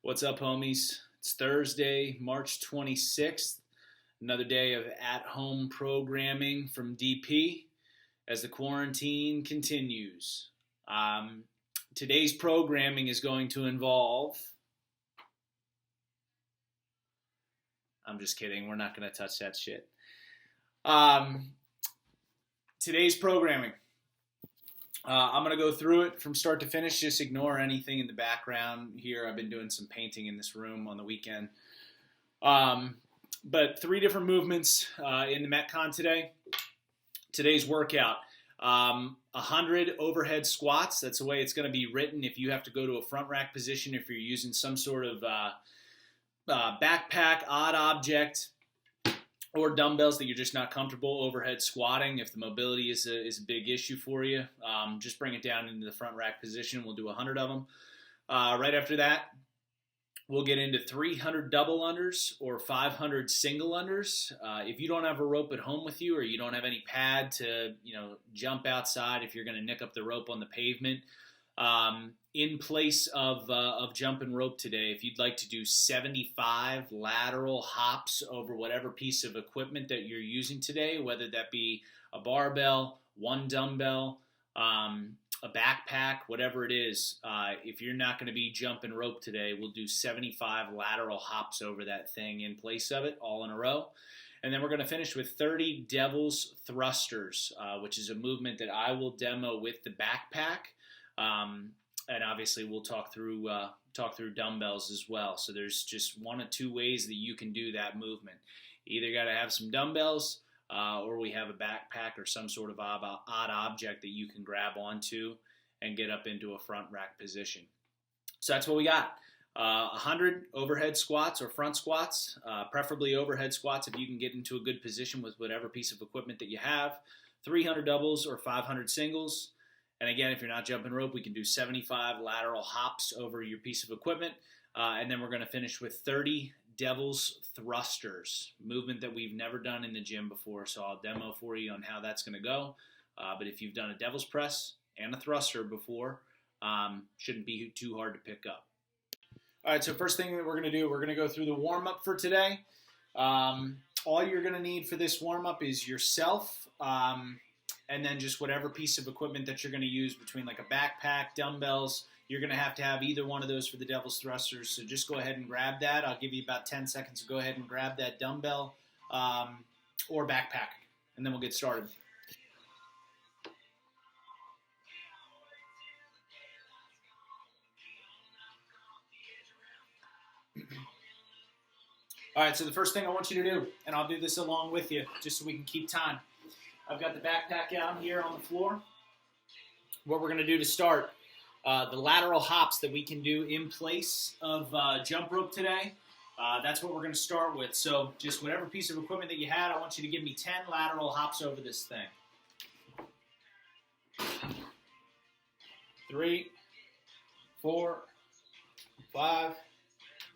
What's up, homies? It's Thursday, March 26th. Another day of at-home programming from DP as the quarantine continues. Today's programming is going to involve... I'm just kidding. We're not going to touch that shit. Today's programming. I'm going to go through it from start to finish. Just ignore anything in the background here. I've been doing some painting in this room on the weekend. But 3 different movements in the Metcon today. Today's workout. 100 overhead squats. That's the way it's going to be written if you have to go to a front rack position, if you're using some sort of backpack, odd object, or dumbbells that you're just not comfortable overhead squatting. If the mobility is a big issue for you, just bring it down into the front rack position. We'll do 100 of them. Right after that, we'll get into 300 double unders or 500 single unders. If you don't have a rope at home with you, or you don't have any pad to jump outside if you're going to nick up the rope on the pavement, in place of jumping rope today, if you'd like to do 75 lateral hops over whatever piece of equipment that you're using today, whether that be a barbell, one dumbbell, a backpack, whatever it is, if you're not going to be jumping rope today, we'll do 75 lateral hops over that thing in place of it, all in a row. And then we're going to finish with 30 devil's thrusters, which is a movement that I will demo with the backpack. And obviously we'll talk through dumbbells as well. So there's just 1 of 2 ways that you can do that movement. Either got to have some dumbbells, or we have a backpack or some sort of odd object that you can grab onto and get up into a front rack position. So that's what we got. 100 overhead squats or front squats, preferably overhead squats if you can get into a good position with whatever piece of equipment that you have. 300 doubles or 500 singles. And again, if you're not jumping rope, we can do 75 lateral hops over your piece of equipment. And then we're going to finish with 30 devil's thrusters, movement that we've never done in the gym before. So I'll demo for you on how that's going to go. But if you've done a devil's press and a thruster before, shouldn't be too hard to pick up. All right, so first thing that we're going to do, we're going to go through the warm-up for today. All you're going to need for this warm-up is yourself, and then just whatever piece of equipment that you're going to use between like a backpack, dumbbells. You're going to have either one of those for the devil's thrusters. So just go ahead and grab that. I'll give you about 10 seconds to go ahead and grab that dumbbell or backpack, and then we'll get started. All right, so the first thing I want you to do, and I'll do this along with you just so we can keep time. I've got the backpack out here on the floor. What we're going to do to start, the lateral hops that we can do in place of jump rope today, that's what we're going to start with. So just whatever piece of equipment that you had, I want you to give me 10 lateral hops over this thing. 3, 4, 5,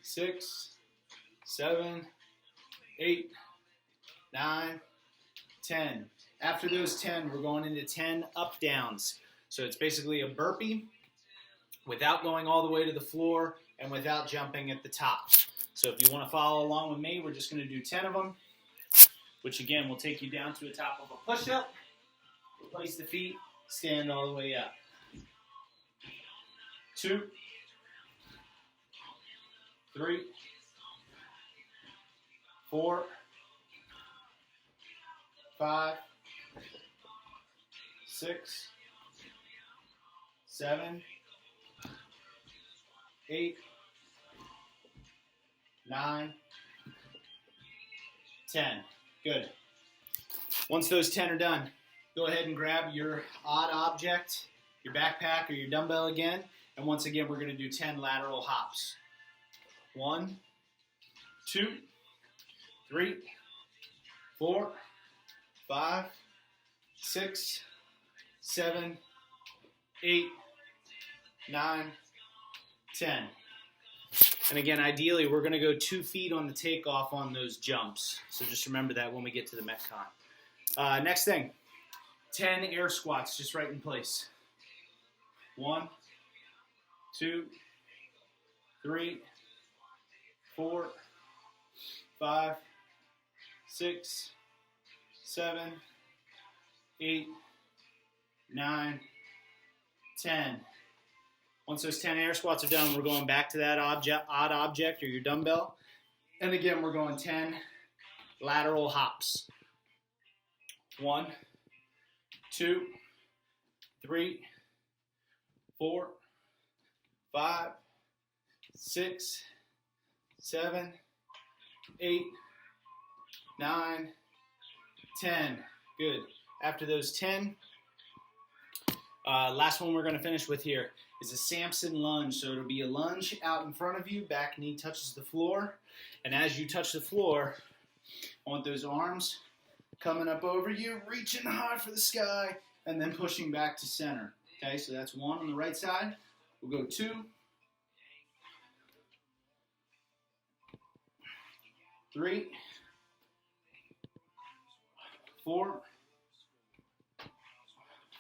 6, 7, 8, 9, 10. After those 10, we're going into 10 up downs. So it's basically a burpee without going all the way to the floor and without jumping at the top. So if you want to follow along with me, we're just going to do 10 of them, which again will take you down to the top of a push-up. Place the feet, stand all the way up. 2, 3, 4, 5, 6, 7, 8, 9, 10. Good. Once those 10 are done, go ahead and grab your odd object, your backpack or your dumbbell again, and once again we're going to do 10 lateral hops. 1, 2, 3, 4, 5, 6, 7, 8, 9, 10. And again, ideally, we're going to go 2 feet on the takeoff on those jumps. So just remember that when we get to the Metcon. Next thing, 10 air squats just right in place. 1, 2, 3, 4, 5, 6, 7, 8, 9, 10. Once those 10 air squats are done, we're going back to that odd object or your dumbbell. And again, we're going 10 lateral hops. 1, 2, 3, 4, 5, 6, 7, 8, 9, 10. Good. After those 10, last one we're going to finish with here is a Samson lunge. So it'll be a lunge out in front of you, back knee touches the floor. And as you touch the floor, I want those arms coming up over you, reaching high for the sky, and then pushing back to center. Okay, so that's 1 on the right side. We'll go 2, 3, 4,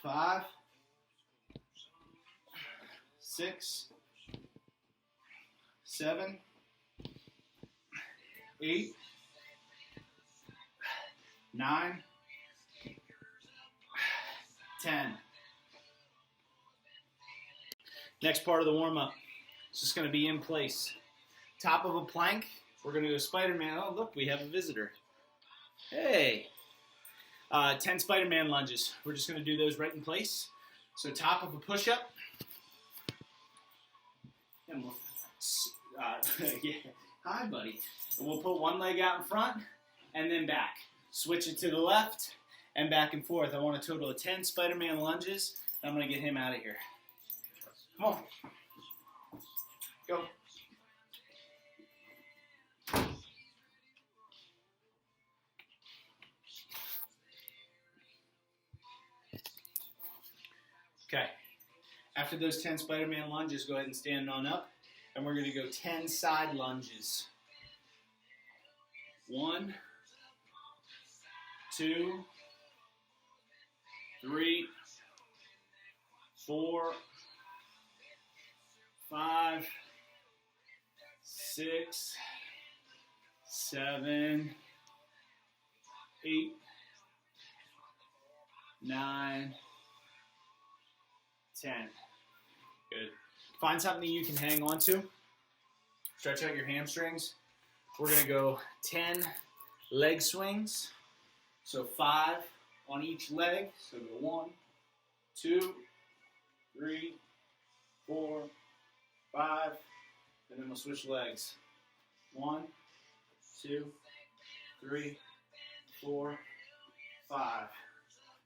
5, 6, 7, 8, 9, 10. Next part of the warm-up. It's just going to be in place. Top of a plank. We're going to go Spider-Man. Oh, look, we have a visitor. Hey. 10 Spider-Man lunges. We're just going to do those right in place. So top of a push-up. And we'll, yeah. Hi, buddy. And we'll put one leg out in front and then back. Switch it to the left and back and forth. I want a total of 10 Spider-Man lunges. I'm going to get him out of here. Come on. Go. Okay. After those 10 Spider-Man lunges, go ahead and stand on up. And we're going to go 10 side lunges. 1, 2, 3, 4, 5, 6, 7, 8, 9, 10. Good. Find something you can hang on to. Stretch out your hamstrings. We're going to go 10 leg swings. So 5 on each leg. So go 1, 2, 3, 4, 5, and then we'll switch legs. 1, 2, 3, 4, 5.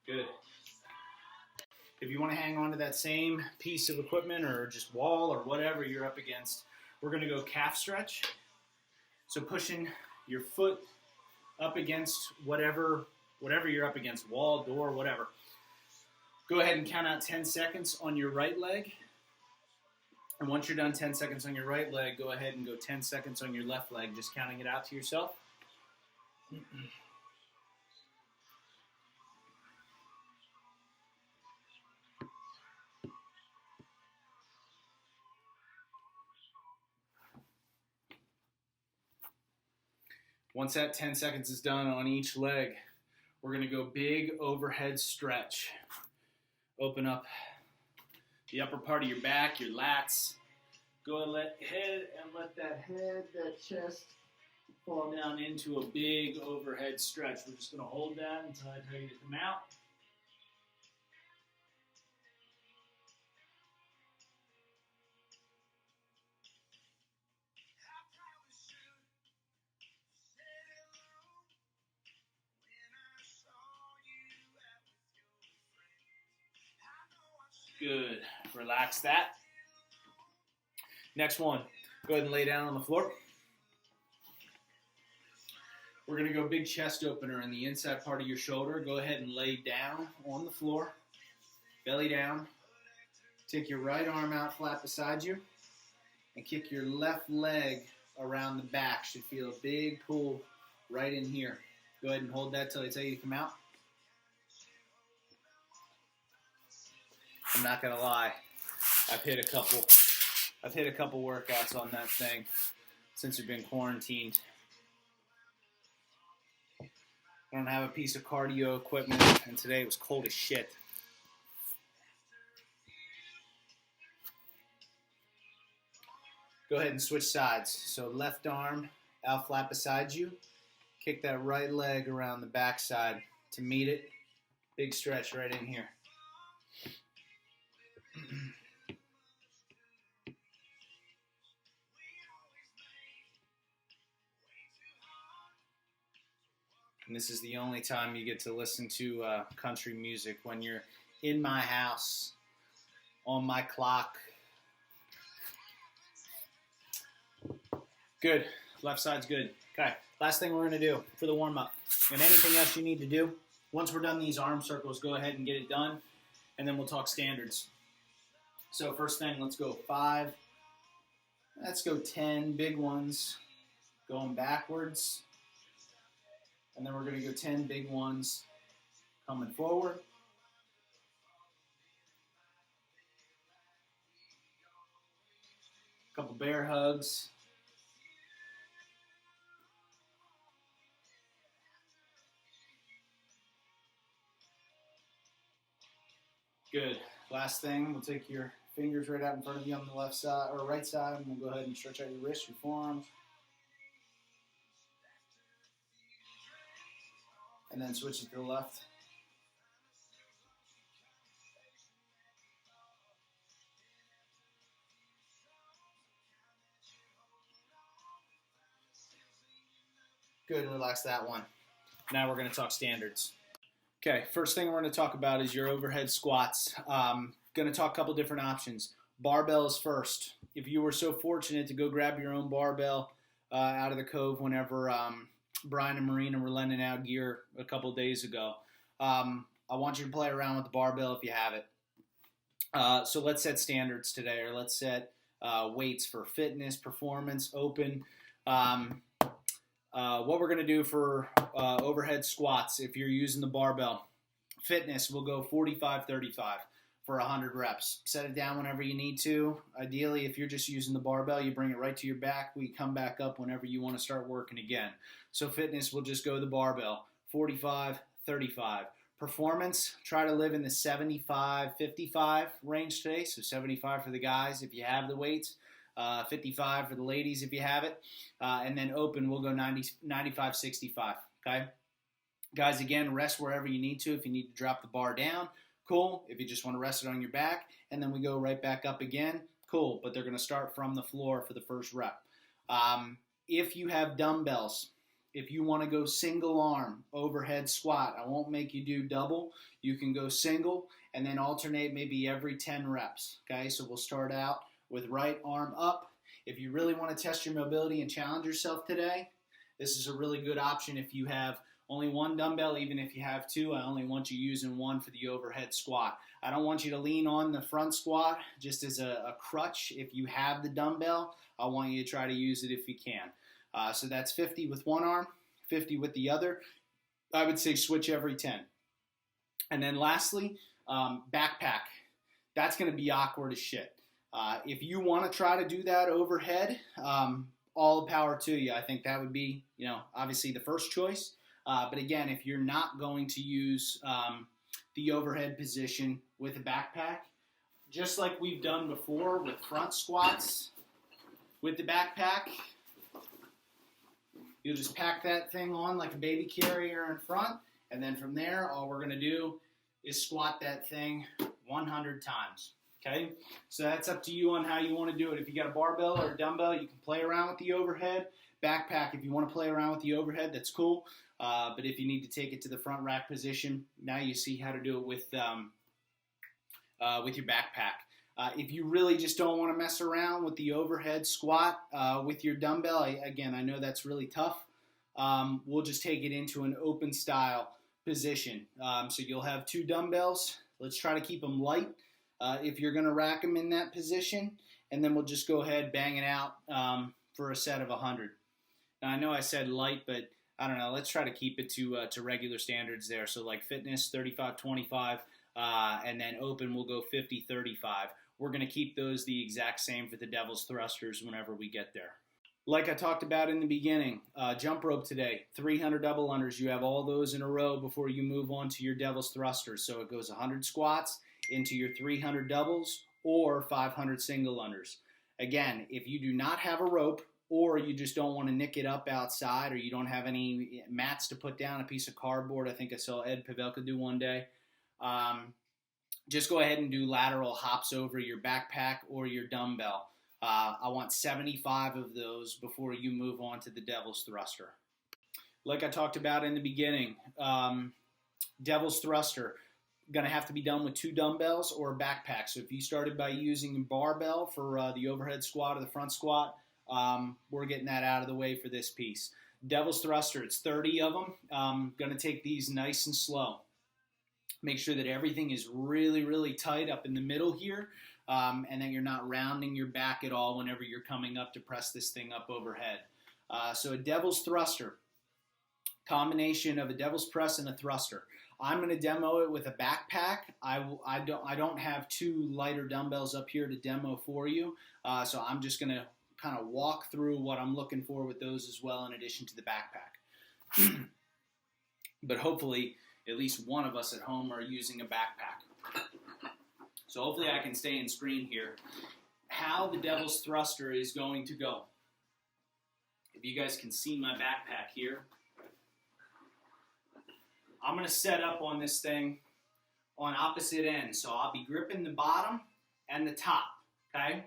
Good. If you want to hang on to that same piece of equipment or just wall or whatever you're up against, we're going to go calf stretch. So pushing your foot up against whatever you're up against, wall, door, whatever. Go ahead and count out 10 seconds on your right leg. And once you're done 10 seconds on your right leg, go ahead and go 10 seconds on your left leg, just counting it out to yourself. Once that 10 seconds is done on each leg, we're going to go big overhead stretch. Open up the upper part of your back, your lats. Go ahead and let that head, that chest fall down into a big overhead stretch. We're just going to hold that until I tell you to come out. Good. Relax that. Next one. Go ahead and lay down on the floor. We're going to go big chest opener in the inside part of your shoulder. Go ahead and lay down on the floor. Belly down. Take your right arm out flat beside you. And kick your left leg around the back. Should feel a big pull right in here. Go ahead and hold that till I tell you to come out. I'm not gonna lie, I've hit a couple workouts on that thing. since we've been quarantined. I don't have a piece of cardio equipment, and today it was cold as shit. Go ahead and switch sides. So left arm out flat beside you. Kick that right leg around the back side to meet it. Big stretch right in here. And this is the only time you get to listen to country music, when you're in my house, on my clock. Good. Left side's good. Okay. Last thing we're going to do for the warm-up, and anything else you need to do, once we're done these arm circles, go ahead and get it done, and then we'll talk standards. So first thing, let's go 5. Let's go 10 big ones going backwards. And then we're going to go 10 big ones coming forward. A couple bear hugs. Good. Last thing, we'll take your fingers right out in front of you on the left side or right side, and we'll go ahead and stretch out your wrists, your forearms. And then switch it to the left. Good, relax that one. Now we're going to talk standards. Okay, first thing we're going to talk about is your overhead squats. Going to talk a couple different options. Barbells first. If you were so fortunate to go grab your own barbell out of the Cove whenever Brian and Marina were lending out gear a couple days ago, I want you to play around with the barbell if you have it. So let's set standards today, or let's set weights for fitness, performance, open. What we're going to do for overhead squats, if you're using the barbell. Fitness, we'll go 45-35 for 100 reps. Set it down whenever you need to. Ideally, if you're just using the barbell, you bring it right to your back. We come back up whenever you want to start working again. So fitness, we'll just go the barbell, 45-35. Performance, try to live in the 75-55 range today. So 75 for the guys if you have the weights. 55 for the ladies if you have it. And then open, we'll go 95-65, okay? Guys, again, rest wherever you need to. If you need to drop the bar down, cool. If you just want to rest it on your back, and then we go right back up again, cool. But they're going to start from the floor for the first rep. If you have dumbbells, if you want to go single arm overhead squat, I won't make you do double. You can go single and then alternate maybe every 10 reps, okay? So we'll start out with right arm up. If you really want to test your mobility and challenge yourself today, this is a really good option if you have only one dumbbell. Even if you have two, I only want you using one for the overhead squat. I don't want you to lean on the front squat just as a crutch. If you have the dumbbell, I want you to try to use it if you can. So that's 50 with one arm, 50 with the other. I would say switch every 10. And then lastly, backpack. That's going to be awkward as shit. If you want to try to do that overhead, all the power to you. I think that would be, obviously the first choice. But again, if you're not going to use the overhead position with a backpack, just like we've done before with front squats with the backpack, you'll just pack that thing on like a baby carrier in front, and then from there, all we're going to do is squat that thing 100 times. Okay, so that's up to you on how you want to do it. If you got a barbell or a dumbbell, you can play around with the overhead. Backpack, if you want to play around with the overhead, that's cool. But if you need to take it to the front rack position, now you see how to do it with your backpack. If you really just don't want to mess around with the overhead squat with your dumbbell, I know that's really tough. We'll just take it into an open style position. So you'll have two dumbbells. Let's try to keep them light. If you're going to rack them in that position, and then we'll just go ahead, bang it out for a set of 100. Now, I know I said light, but I don't know. Let's try to keep it to regular standards there. So like fitness, 35-25, and then open, we'll go 50-35. We're going to keep those the exact same for the devil's thrusters whenever we get there. Like I talked about in the beginning, jump rope today, 300 double unders. You have all those in a row before you move on to your devil's thrusters. So it goes 100 squats into your 300 doubles or 500 single unders. Again, if you do not have a rope or you just don't want to nick it up outside or you don't have any mats to put down, a piece of cardboard, I think I saw Ed Pavelka do one day, just go ahead and do lateral hops over your backpack or your dumbbell. I want 75 of those before you move on to the devil's thruster. Like I talked about in the beginning, devil's thruster, going to have to be done with 2 dumbbells or a backpack. So if you started by using a barbell for the overhead squat or the front squat, we're getting that out of the way for this piece. Devil's thruster, it's 30 of them. Going to take these nice and slow. Make sure that everything is really, really tight up in the middle here. And then you're not rounding your back at all whenever you're coming up to press this thing up overhead. So a devil's thruster, combination of a devil's press and a thruster. I'm going to demo it with a backpack. I don't have 2 lighter dumbbells up here to demo for you, so I'm just going to kind of walk through what I'm looking for with those as well, in addition to the backpack. But hopefully, at least one of us at home are using a backpack. So hopefully I can stay in screen here. How the devil's thruster is going to go. If you guys can see my backpack here, I'm going to set up on this thing on opposite ends. So I'll be gripping the bottom and the top, okay?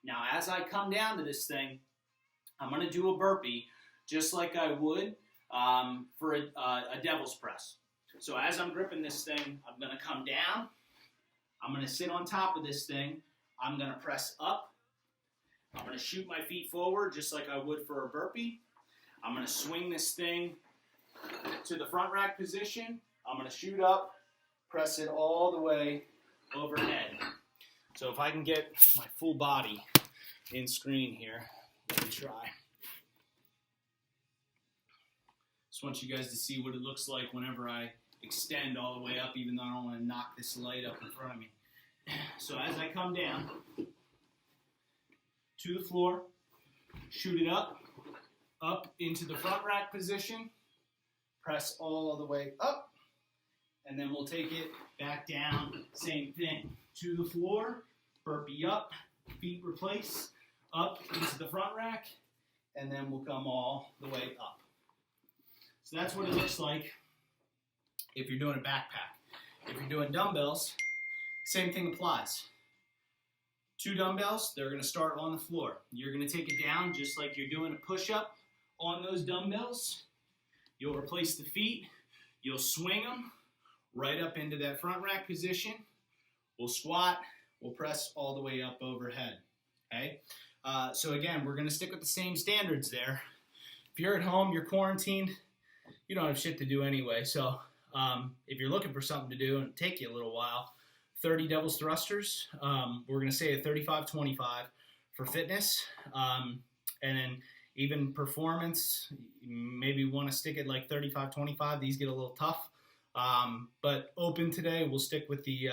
Now as I come down to this thing, I'm going to do a burpee just like I would for a devil's press. So as I'm gripping this thing, I'm going to come down. I'm going to sit on top of this thing. I'm going to press up. I'm going to shoot my feet forward just like I would for a burpee. I'm going to swing this thing to the front rack position. I'm going to shoot up, press it all the way overhead. So if I can get my full body in screen here, let me try. Just want you guys to see what it looks like whenever I extend all the way up, even though I don't want to knock this light up in front of me. So as I come down to the floor, shoot it up into the front rack position, press all the way up, and then we'll take it back down, same thing, to the floor, burpee up, feet replace, up into the front rack, and then we'll come all the way up. So that's what it looks like if you're doing a backpack. If you're doing dumbbells, same thing applies. 2 dumbbells, they're going to start on the floor. You're going to take it down just like you're doing a push-up on those dumbbells. You'll replace the feet. You'll swing them right up into that front rack position. We'll squat. We'll press all the way up overhead. Okay? So again, we're going to stick with the same standards there. If you're at home, you're quarantined, you don't have shit to do anyway. So if you're looking for something to do and it'll take you a little while, 30 devil's thrusters. We're going to say a 35-25 for fitness. And then even performance, maybe want to stick at like 35-25. These get a little tough. But open today, we'll stick with the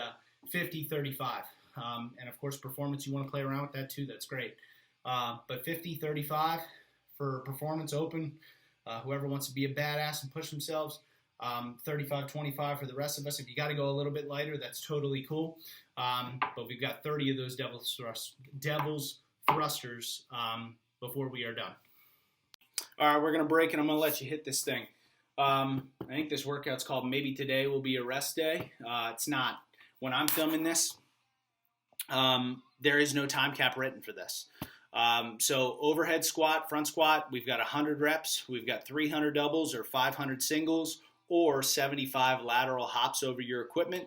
50-35. And of course, performance, you want to play around with that too. That's great. But 50-35 for performance open. Whoever wants to be a badass and push themselves. 35-25 for the rest of us. If you got to go a little bit lighter, that's totally cool. But we've got 30 of those devil's thrusters before we are done. All right, we're going to break and I'm going to let you hit this thing. I think this workout's called Maybe Today Will Be a Rest Day. It's not. When I'm filming this, there is no time cap written for this. So overhead squat, front squat, we've got 100 reps. We've got 300 doubles or 500 singles or 75 lateral hops over your equipment,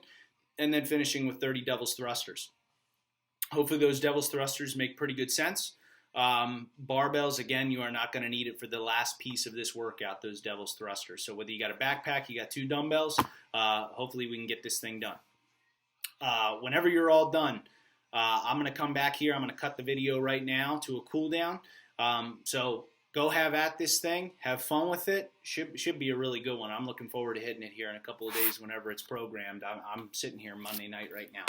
and then finishing with 30 devil's thrusters. Hopefully those devil's thrusters make pretty good sense. Barbells, again, you are not going to need it for the last piece of this workout, those devil's thrusters. So whether you got a backpack, you got 2 dumbbells, hopefully we can get this thing done. Whenever you're all done, I'm going to come back here. I'm going to cut the video right now to a cool down. So go have at this thing. Have fun with it. Should be a really good one. I'm looking forward to hitting it here in a couple of days whenever it's programmed. I'm sitting here Monday night right now.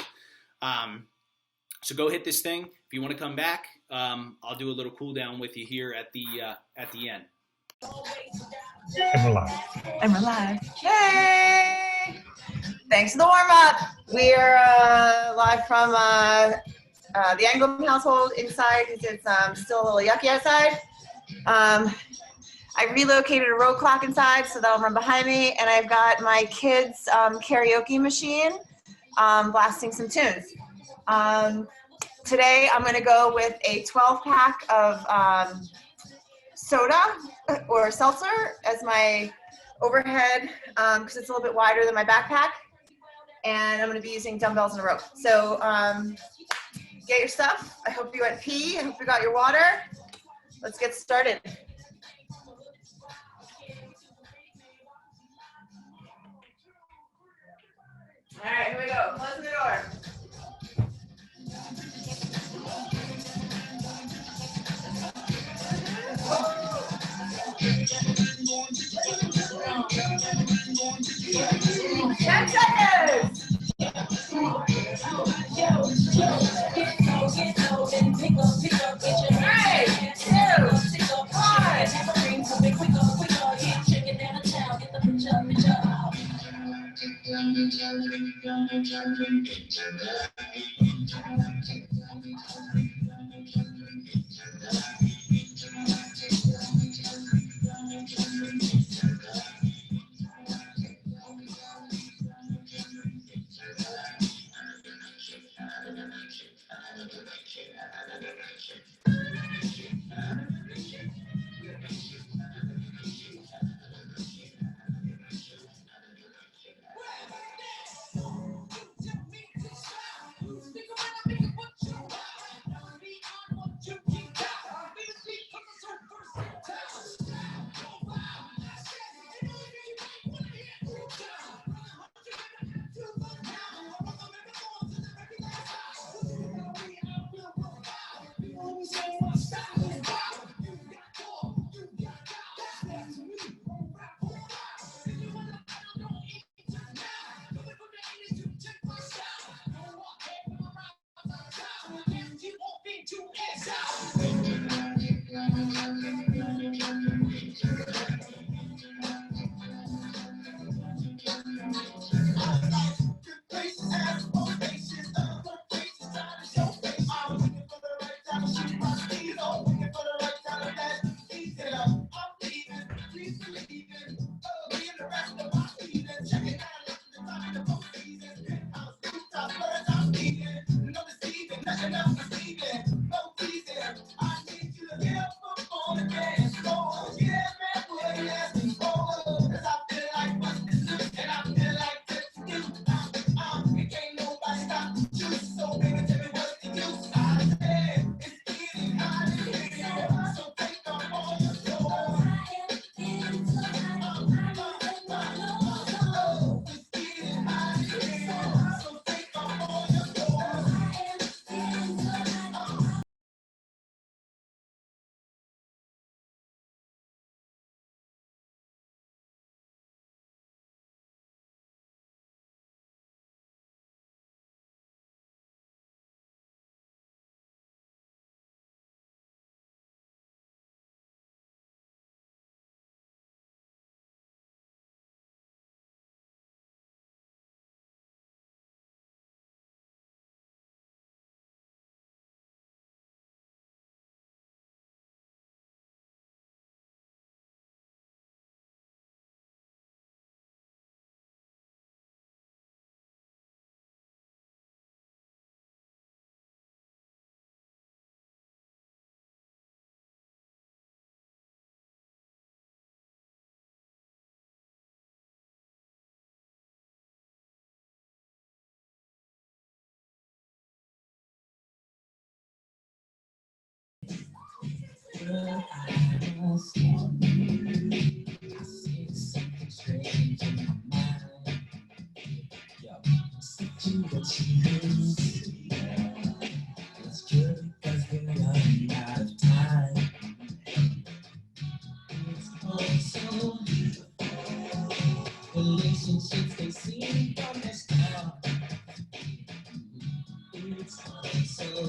So go hit this thing. If you want to come back, I'll do a little cool down with you here at the end. And we're live. And we're live. Hey! Thanks for the warm up. We're live from the Anglin household inside because it's still a little yucky outside. I relocated a row clock inside so that'll run behind me, and I've got my kids' karaoke machine blasting some tunes. Today I'm going to go with a 12-pack of soda or seltzer as my overhead because it's a little bit wider than my backpack, and I'm going to be using dumbbells and a rope. So get your stuff. I hope you went pee. I hope you got your water. Let's get started. All right, here we go. Close the door. Ten seconds. 'Cause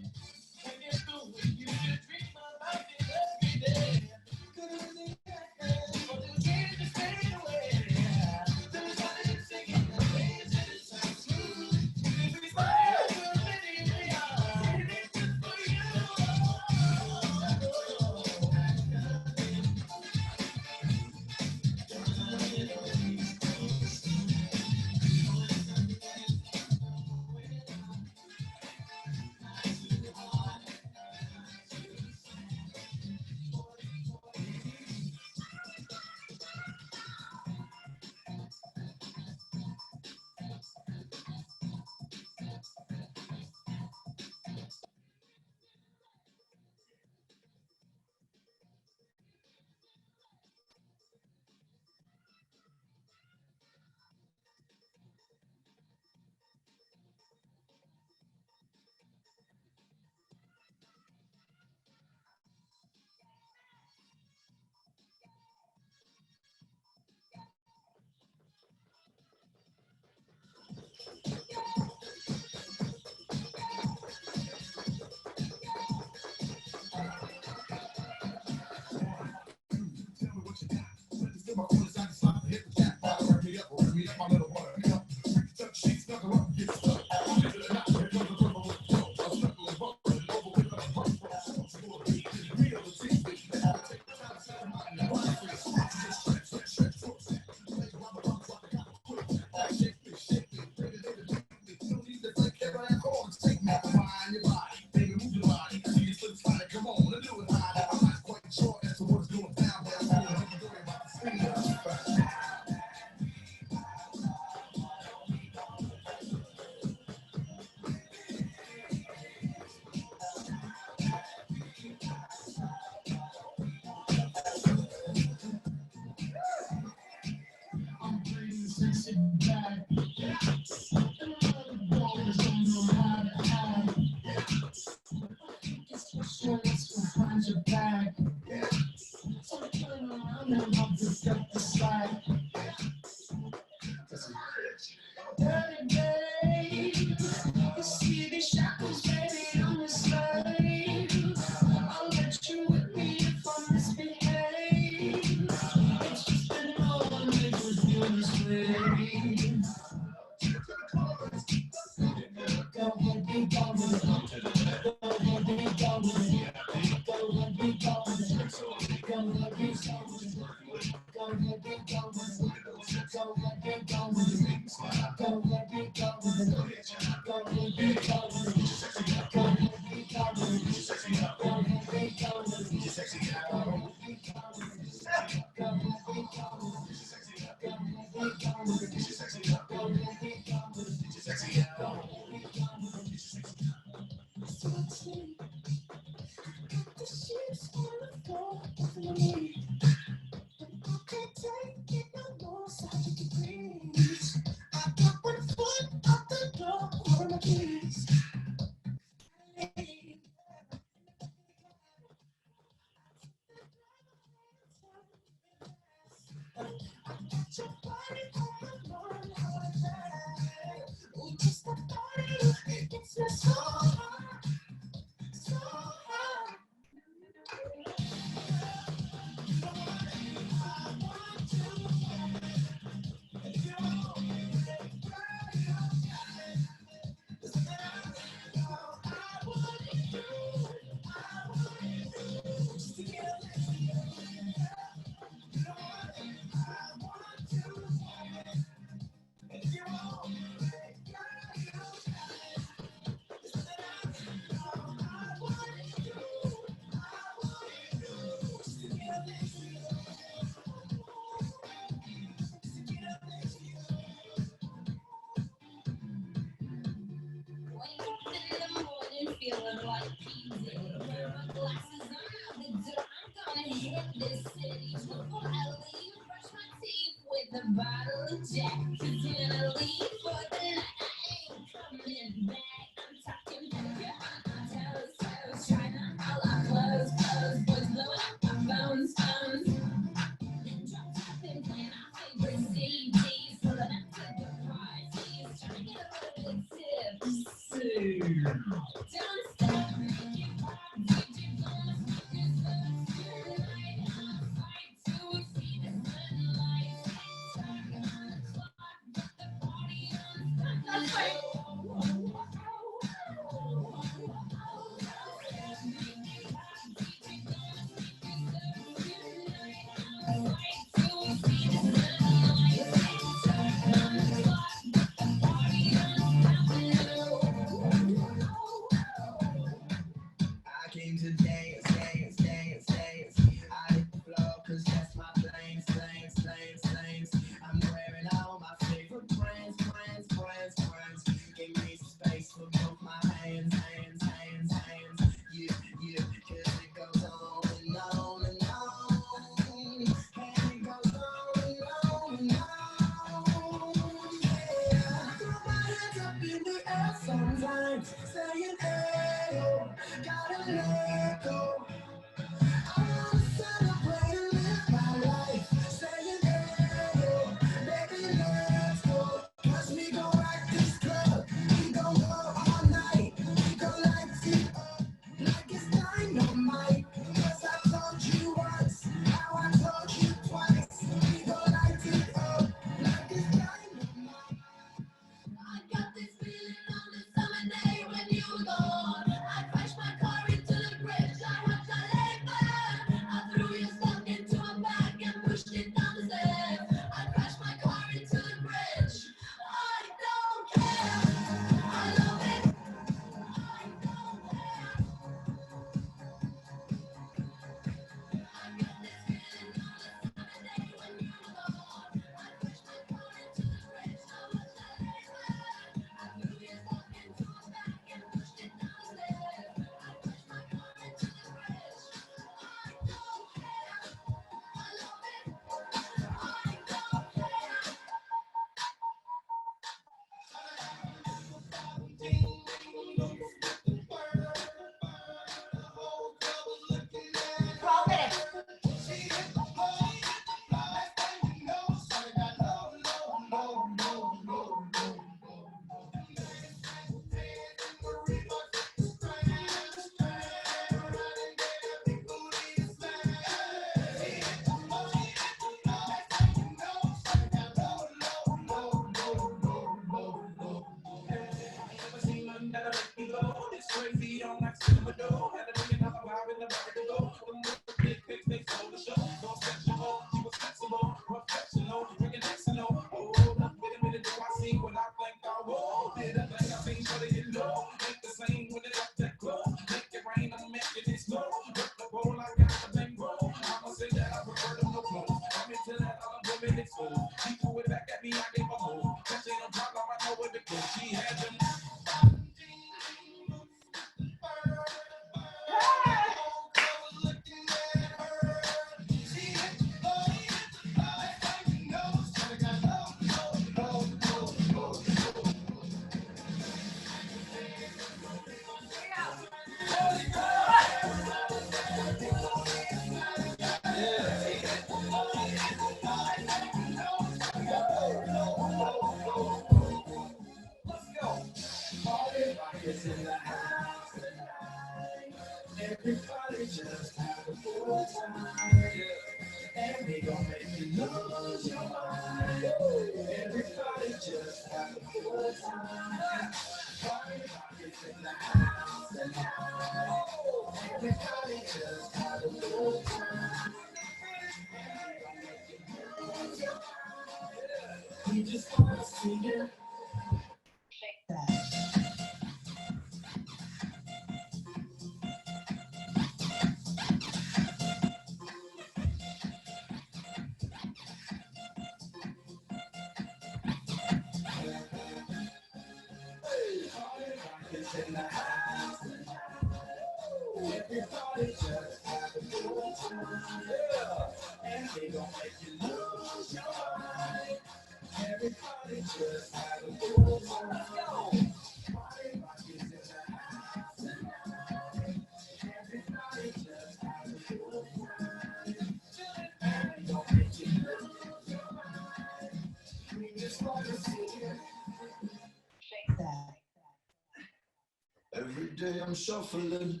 Every day I'm shuffling.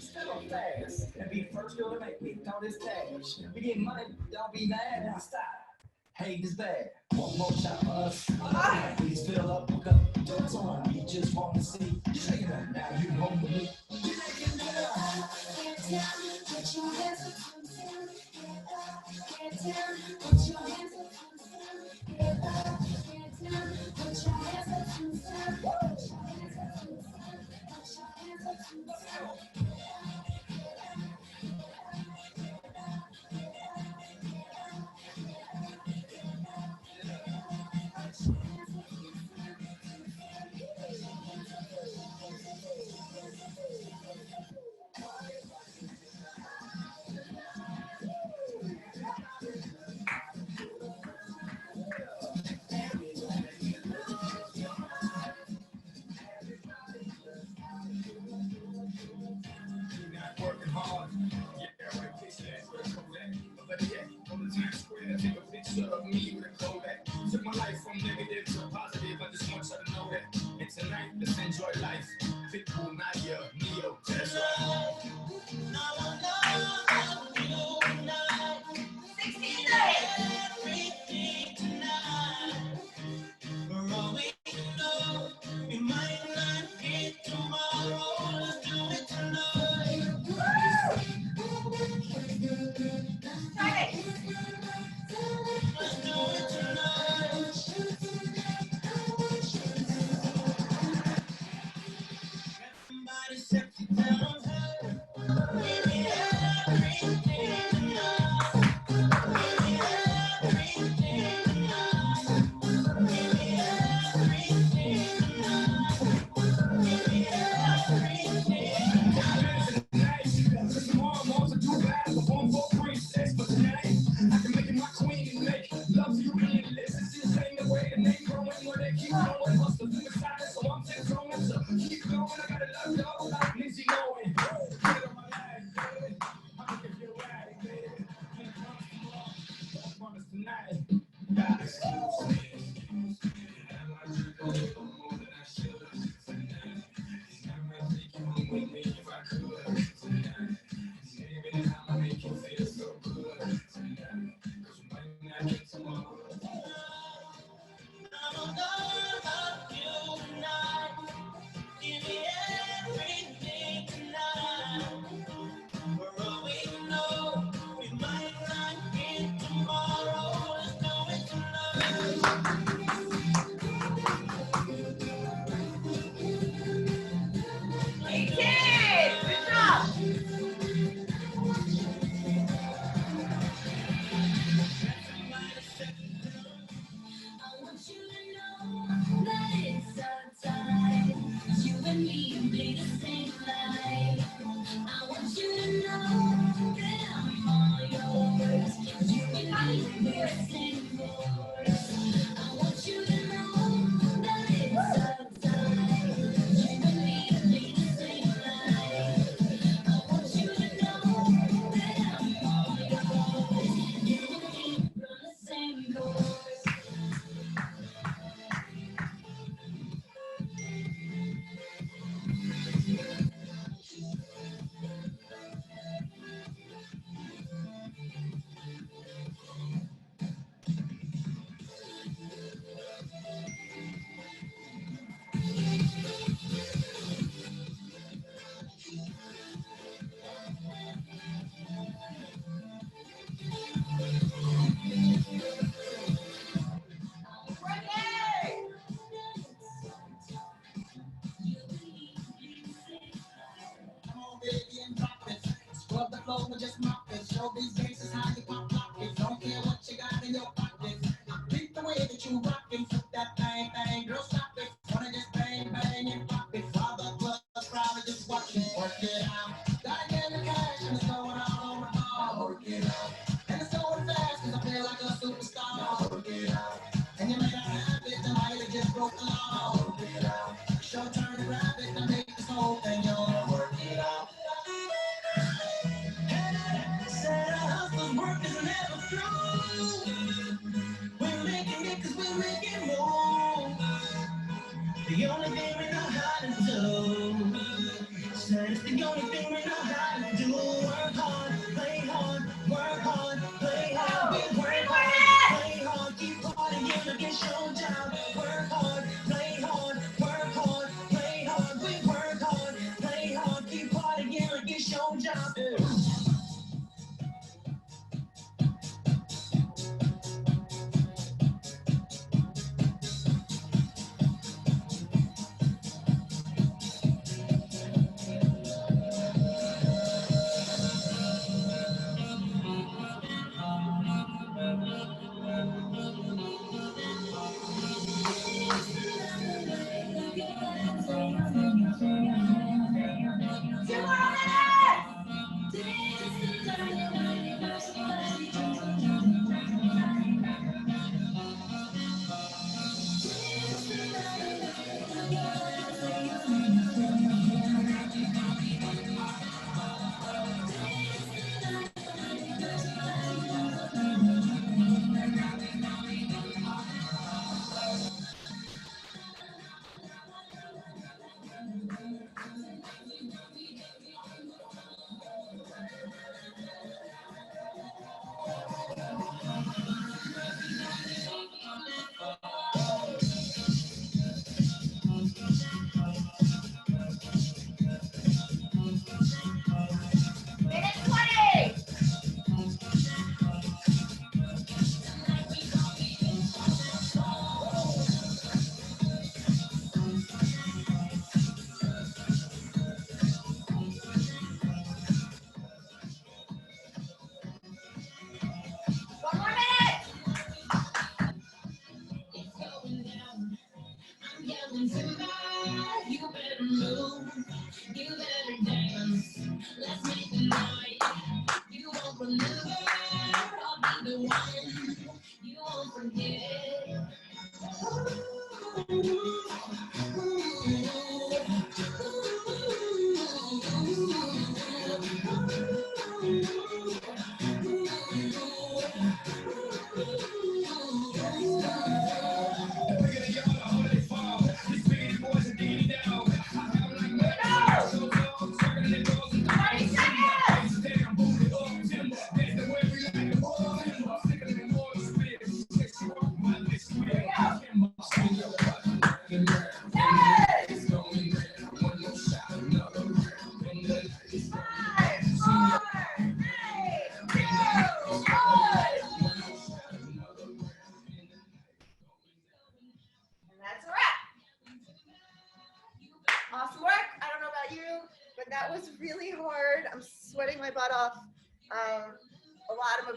Still on fast and be first girl to make me throw this cash. We get money, don't be mad. Now stop. Hate is bad. One more shot for us. Please fill up, hook up. Don't on. We just want to see. You shaking up now. You home with me. Working hard. Yeah, right, pitch that. Where the Kodak? But better yet, on the Times Square, take a picture of me with a Kodak. Took my life from negative to positive. I just want you to know that. And tonight, let's enjoy life. Pitbull, Nadia, Neo, that's right. 60 days. Everything tonight. For all we know, we might not get tomorrow. Let's do it tonight. Friday. Let's do it tonight. Somebody sexy down her. Give me everything tonight. Give me everything tonight. Give me everything tonight. Give me everything. Nice. Tomorrow I'm off to do bad. I'm born for princess, but tonight I can make it my queen and make love to you endless. This is the way the name growing, where they keep going. Hustle through the silence, so I'm tiptoeing. So keep going, I gotta love y'all like Lindsay Lohan. Get on my life, baby. I'm gonna give you a ride, baby. When it comes to love, I promise tonight. God, excuse me. I might drink a little more than I should tonight. I might take you home with me if I could tonight. Baby, I'ma make you feel so good tonight. 'Cause we might not get tomorrow. I'm gonna love you tonight. Give me everything tonight. For all we know, we might not get tomorrow. Let's do it tonight.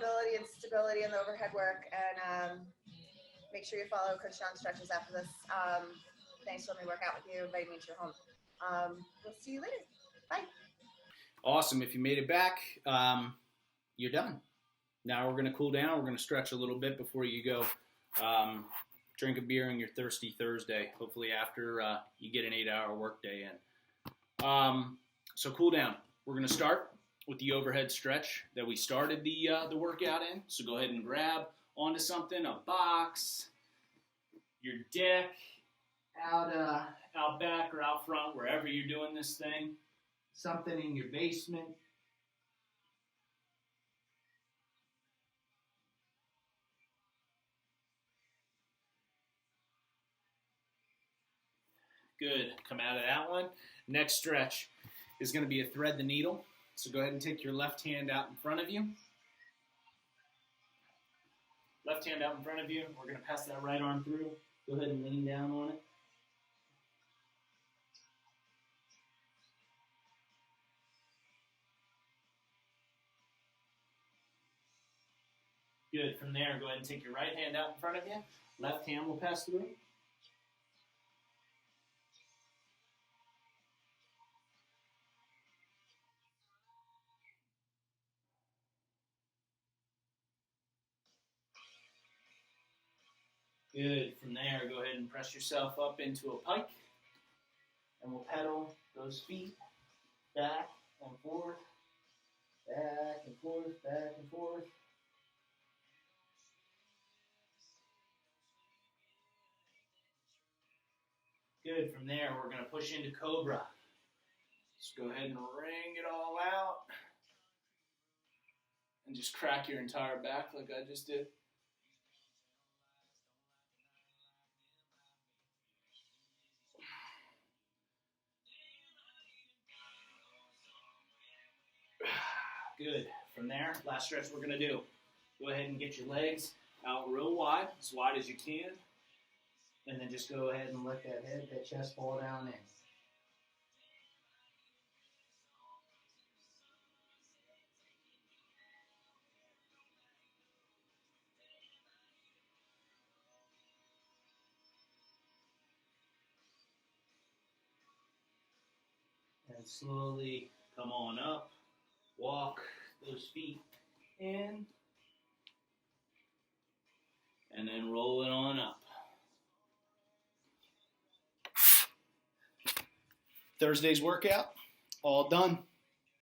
flexibility and stability in the overhead work. And make sure you follow Coach John's stretches after this. Thanks for letting me work out with you, inviting me to your home. We'll see you later. Bye. Awesome. If you made it back, you're done. Now we're going to cool down. We're going to stretch a little bit before you go drink a beer on your Thirsty Thursday, hopefully after you get an 8-hour workday in. So cool down. We're going to start with the overhead stretch that we started the workout in. So go ahead and grab onto something, a box, your deck, out back or out front, wherever you're doing this thing. Something in your basement. Good. Come out of that one. Next stretch is going to be a thread the needle. So go ahead and take your left hand out in front of you. Left hand out in front of you. We're going to pass that right arm through. Go ahead and lean down on it. Good. From there, go ahead and take your right hand out in front of you. Left hand will pass through. Good. From there, go ahead and press yourself up into a pike. And we'll pedal those feet back and forth, back and forth, back and forth. Good. From there, we're going to push into Cobra. Just go ahead and wring it all out. And just crack your entire back like I just did. Good. From there, last stretch we're going to do. Go ahead and get your legs out real wide as you can. And then just go ahead and let that chest fall down in. And slowly come on up. Walk those feet in. And then roll it on up. Thursday's workout, all done.